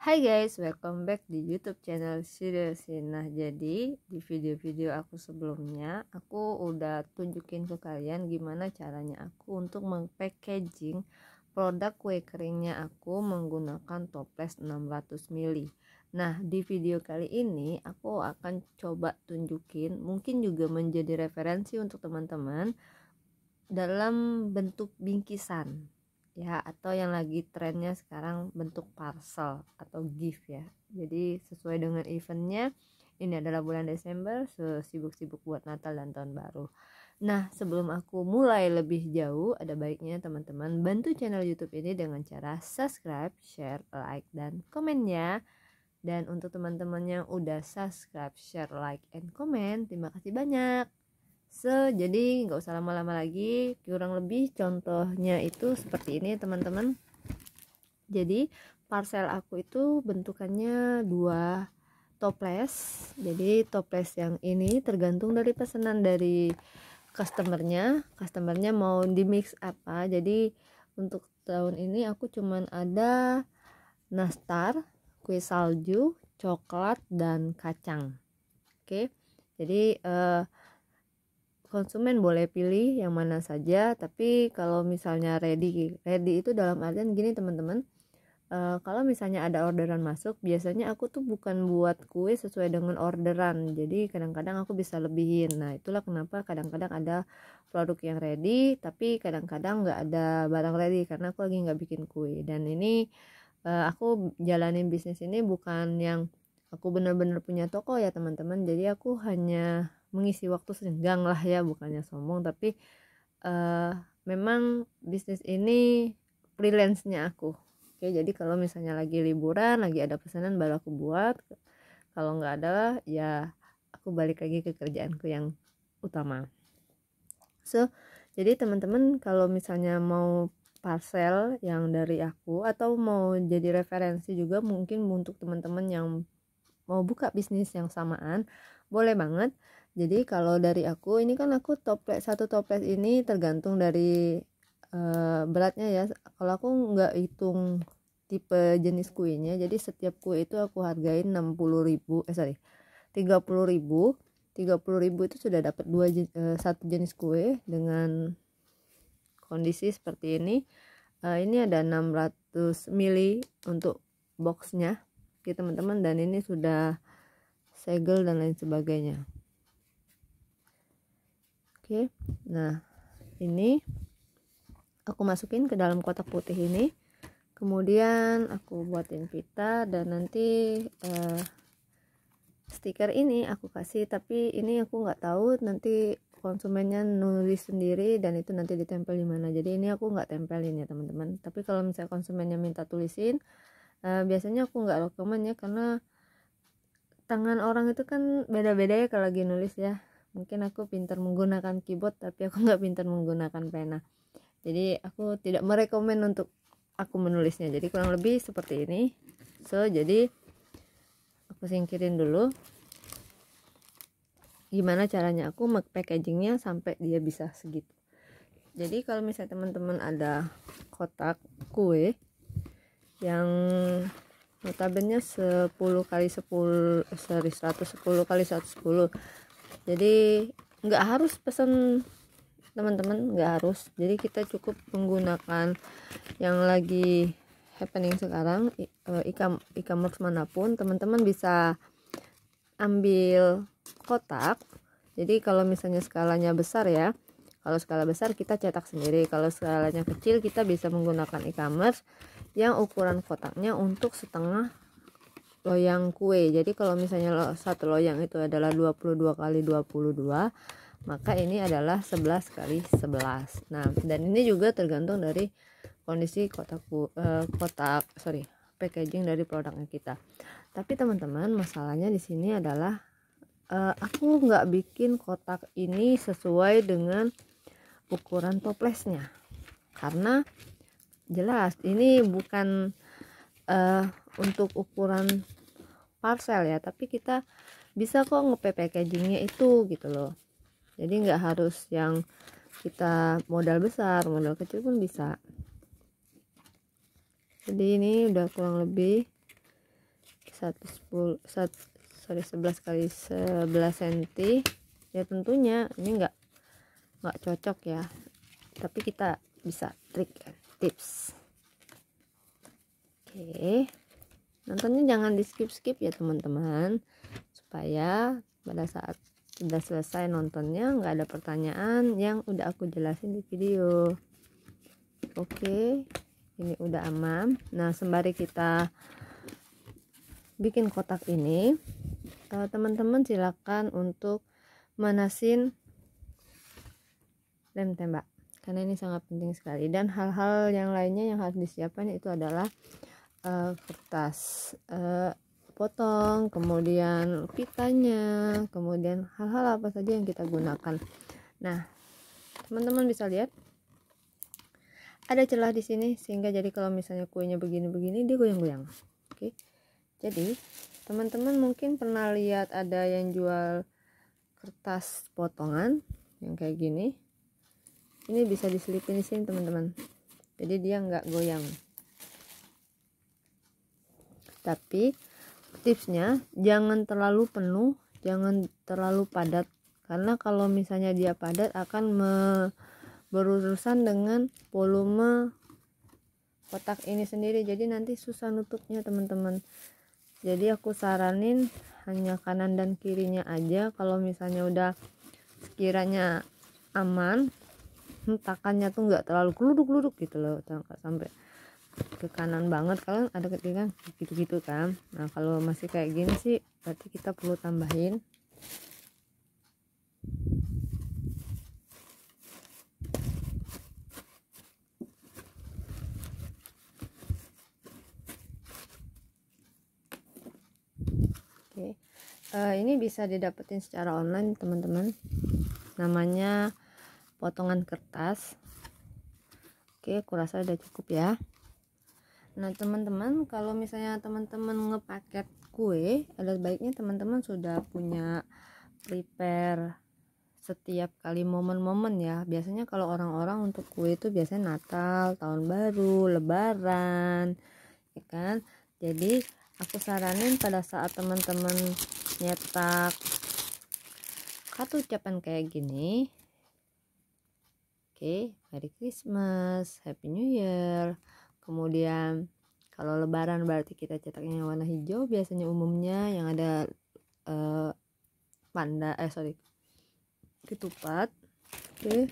Hai guys, welcome back di YouTube channel Siriusin. Nah, jadi di video-video aku sebelumnya, aku udah tunjukin ke kalian gimana caranya aku untuk meng-packaging produk kue keringnya aku menggunakan toples 600 ml. Nah, di video kali ini aku akan coba tunjukin, mungkin juga menjadi referensi untuk teman-teman dalam bentuk bingkisan ya, atau yang lagi trennya sekarang bentuk parcel atau gift ya. Jadi sesuai dengan eventnya, ini adalah bulan Desember, sibuk-sibuk buat Natal dan Tahun Baru. Nah, sebelum aku mulai lebih jauh, ada baiknya teman-teman bantu channel YouTube ini dengan cara subscribe, share, like, dan komennya. Dan untuk teman-teman yang udah subscribe, share, like, and comment, terima kasih banyak. Jadi nggak usah lama-lama lagi, kurang lebih contohnya itu seperti ini teman-teman. Jadi parcel aku itu bentukannya dua toples. Jadi toples yang ini tergantung dari pesanan dari customernya mau di mix apa. Jadi untuk tahun ini aku cuman ada nastar, kue salju, coklat, dan kacang. Oke, jadi konsumen boleh pilih yang mana saja, tapi kalau misalnya ready itu dalam artian gini teman-teman, kalau misalnya ada orderan masuk, biasanya aku tuh bukan buat kue sesuai dengan orderan, jadi kadang-kadang aku bisa lebihin. Nah, itulah kenapa kadang-kadang ada produk yang ready tapi kadang-kadang nggak ada barang ready karena aku lagi nggak bikin kue. Dan ini aku jalanin bisnis ini bukan yang aku benar-benar punya toko ya teman-teman, jadi aku hanya mengisi waktu senggang lah ya, bukannya sombong, tapi memang bisnis ini freelance-nya aku. Oke, jadi kalau misalnya lagi liburan, lagi ada pesanan baru aku buat, kalau nggak ada ya aku balik lagi ke kerjaanku yang utama. Jadi teman-teman kalau misalnya mau parcel yang dari aku atau mau jadi referensi juga mungkin untuk teman-teman yang mau buka bisnis yang samaan, boleh banget. Jadi kalau dari aku ini kan aku satu toples ini tergantung dari beratnya ya. Kalau aku nggak hitung tipe jenis kuenya, jadi setiap kue itu aku hargain 30.000 30.000 itu sudah dapat satu jenis kue dengan kondisi seperti ini. Ini ada 600 ml untuk boxnya ya teman-teman, dan ini sudah segel dan lain sebagainya. Oke, nah ini aku masukin ke dalam kotak putih ini, kemudian aku buatin pita, dan nanti stiker ini aku kasih, tapi ini aku nggak tahu nanti konsumennya nulis sendiri dan itu nanti ditempel di mana. Jadi ini aku nggak tempelin ya teman-teman, tapi kalau misalnya konsumennya minta tulisin, biasanya aku nggak rekomen ya, karena tangan orang itu kan beda-beda ya kalau lagi nulis ya. Mungkin aku pintar menggunakan keyboard tapi aku nggak pintar menggunakan pena, jadi aku tidak merekomen untuk aku menulisnya. Jadi kurang lebih seperti ini. Jadi aku singkirin dulu gimana caranya aku packagingnya sampai dia bisa segitu. Jadi kalau misalnya teman-teman ada kotak kue yang notabene 10 kali 10 110 kali 110, jadi nggak harus pesan teman-teman, nggak harus. Jadi kita cukup menggunakan yang lagi happening sekarang, e-commerce manapun teman-teman bisa ambil kotak. Jadi kalau misalnya skalanya besar ya, kalau skala besar kita cetak sendiri, kalau skalanya kecil kita bisa menggunakan e-commerce yang ukuran kotaknya untuk setengah loyang kue. Jadi kalau misalnya satu loyang itu adalah 22 kali 22, maka ini adalah 11 kali 11. Nah, dan ini juga tergantung dari kondisi packaging dari produknya kita. Tapi teman-teman, masalahnya di sini adalah aku nggak bikin kotak ini sesuai dengan ukuran toplesnya, karena jelas ini bukan untuk ukuran parcel ya, tapi kita bisa kok packagingnya itu gitu loh. Jadi nggak harus yang kita modal besar, modal kecil pun bisa. Jadi ini udah kurang lebih 11 kali 11 cm. Ya tentunya ini nggak cocok ya, tapi kita bisa trik tips. Oke, nontonnya jangan di skip ya teman-teman, supaya pada saat sudah selesai nontonnya nggak ada pertanyaan yang udah aku jelasin di video. Oke, ini udah aman. Nah, sembari kita bikin kotak ini, teman-teman silakan untuk manasin lem tembak, karena ini sangat penting sekali. Dan hal-hal yang lainnya yang harus disiapkan itu adalah kertas potong, kemudian pitanya, kemudian hal-hal apa saja yang kita gunakan. Nah, teman-teman bisa lihat ada celah di sini, sehingga jadi kalau misalnya kuenya begini-begini dia goyang-goyang. Oke, jadi teman-teman mungkin pernah lihat ada yang jual kertas potongan yang kayak gini. Ini bisa diselipin di sini teman-teman, jadi dia nggak goyang. Tapi tipsnya jangan terlalu penuh, jangan terlalu padat, karena kalau misalnya dia padat akan berurusan dengan volume kotak ini sendiri, jadi nanti susah nutupnya teman-teman. Jadi aku saranin hanya kanan dan kirinya aja. Kalau misalnya udah sekiranya aman, hentakannya tuh nggak terlalu geluduk-geluduk gitu loh, nggak sampai ke kanan banget. Kalian ada ketika gitu-gitu kan. Nah, kalau masih kayak gini sih berarti kita perlu tambahin. Oke, ini bisa didapetin secara online teman-teman, namanya potongan kertas. Oke, aku rasa udah cukup ya. Nah teman-teman, kalau misalnya teman-teman ngepaket kue, ada baiknya teman-teman sudah punya prepare setiap kali momen-momen ya. Biasanya kalau orang-orang untuk kue itu biasanya Natal, Tahun Baru, Lebaran, ya kan. Jadi aku saranin pada saat teman-teman nyetak kartu ucapan kayak gini, oke, Merry Christmas, Happy New Year. Kemudian kalau Lebaran berarti kita cetaknya yang warna hijau, biasanya umumnya yang ada ketupat. Oke,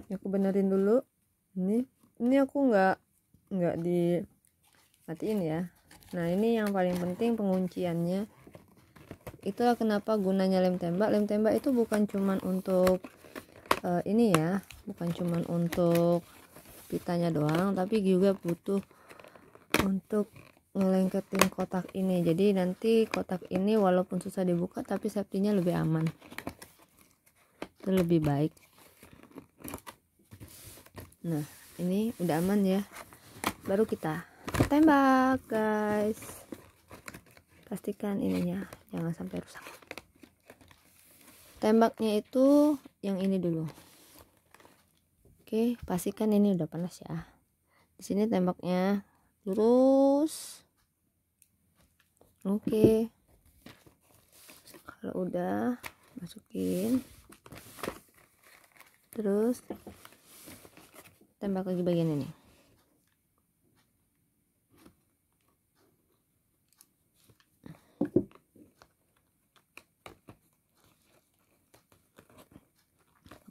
aku benerin dulu. Ini aku nggak dimatiin ya. Nah, ini yang paling penting pengunciannya. Itulah kenapa gunanya lem tembak. Lem tembak itu bukan cuman untuk ini ya, bukan cuman untuk pitanya doang, tapi juga butuh untuk ngelengketin kotak ini. Jadi nanti kotak ini walaupun susah dibuka tapi safety-nya lebih aman, itu lebih baik. Nah, ini udah aman ya, baru kita tembak guys. Pastikan ininya jangan sampai rusak. Tembaknya itu yang ini dulu. Oke, pastikan ini udah panas ya. Di sini tembaknya lurus. Oke, kalau udah masukin, terus tembak lagi bagian ini.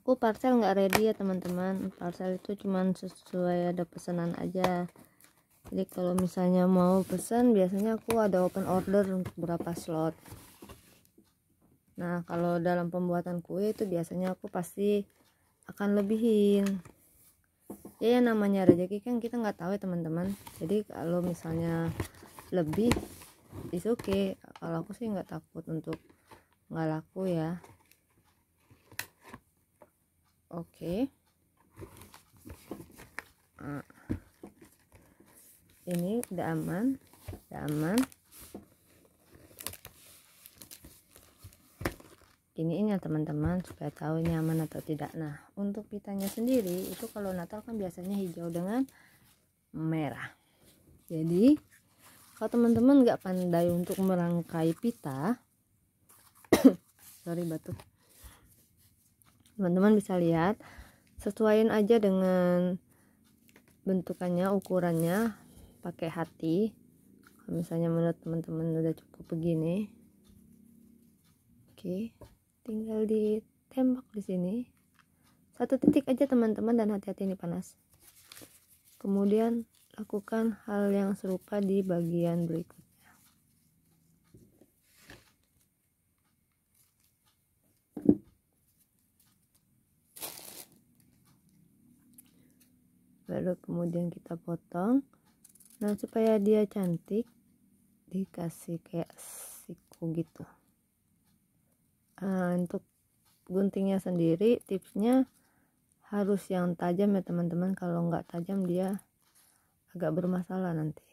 Aku parcel nggak ready ya teman-teman. Parcel itu cuman sesuai ada pesanan aja. Jadi kalau misalnya mau pesan, biasanya aku ada open order untuk berapa slot. Nah, kalau dalam pembuatan kue itu biasanya aku pasti akan lebihin. Ya namanya rezeki kan kita nggak tahu ya teman-teman. Jadi kalau misalnya lebih, is okay. Kalau aku sih nggak takut untuk nggak laku ya. Oke. Nah, ini udah aman, Giniin ya teman-teman supaya tahu ini aman atau tidak. Nah, untuk pitanya sendiri itu kalau Natal kan biasanya hijau dengan merah. Jadi Kalau teman-teman nggak pandai untuk merangkai pita, sorry batuk, teman-teman bisa lihat, sesuaiin aja dengan bentukannya, ukurannya, pakai hati. Kalau misalnya menurut teman-teman udah cukup begini, oke, tinggal ditembak di sini 1 titik aja teman-teman, dan hati-hati ini panas. Kemudian lakukan hal yang serupa di bagian berikutnya. Baru kemudian kita potong. Nah, supaya dia cantik, dikasih kayak siku gitu. Untuk guntingnya sendiri, tipsnya harus yang tajam ya teman-teman. Kalau nggak tajam dia agak bermasalah nanti.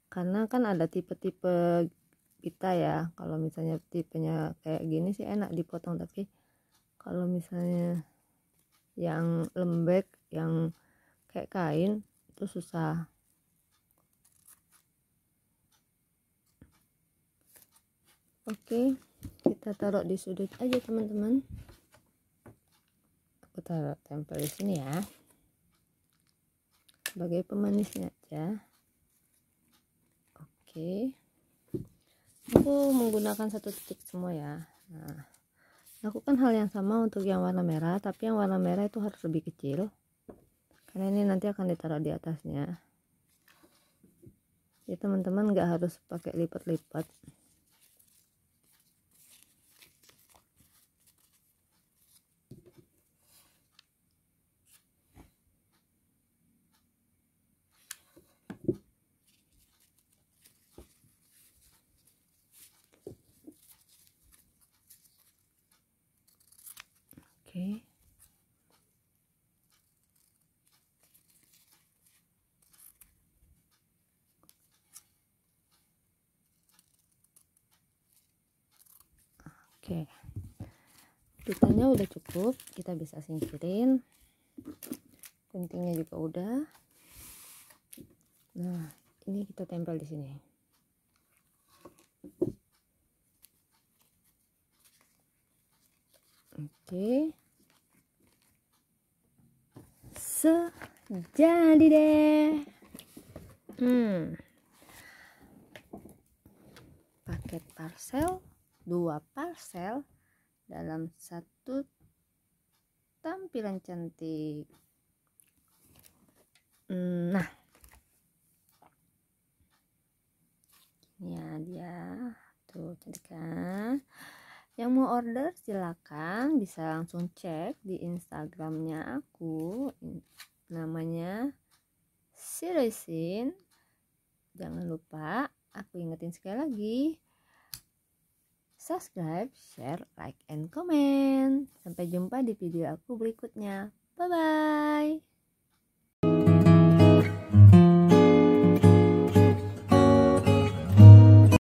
Karena kan ada tipe-tipe pita ya. Kalau misalnya tipenya kayak gini sih enak dipotong, tapi kalau misalnya yang lembek, yang kayak kain, itu susah. Oke, kita taruh di sudut aja teman-teman. Aku taruh tempel di sini ya, sebagai pemanisnya aja. Oke, aku menggunakan 1 titik semua ya. Nah, lakukan hal yang sama untuk yang warna merah, tapi yang warna merah itu harus lebih kecil, karena ini nanti akan ditaruh di atasnya. Ya teman-teman, nggak harus pakai lipat-lipat. Oke. Oke, pitanya udah cukup, kita bisa singkirin. Guntingnya juga udah. Nah, ini kita tempel di sini. Oke. Jadi deh. Paket parcel, 2 parcel dalam 1 tampilan cantik. Nah, ya dia tuh cantik kan. Yang mau order silakan, bisa langsung cek di Instagramnya aku, namanya Siresin. Jangan lupa, aku ingetin sekali lagi, subscribe, share, like, and comment. Sampai jumpa di video aku berikutnya. Bye bye.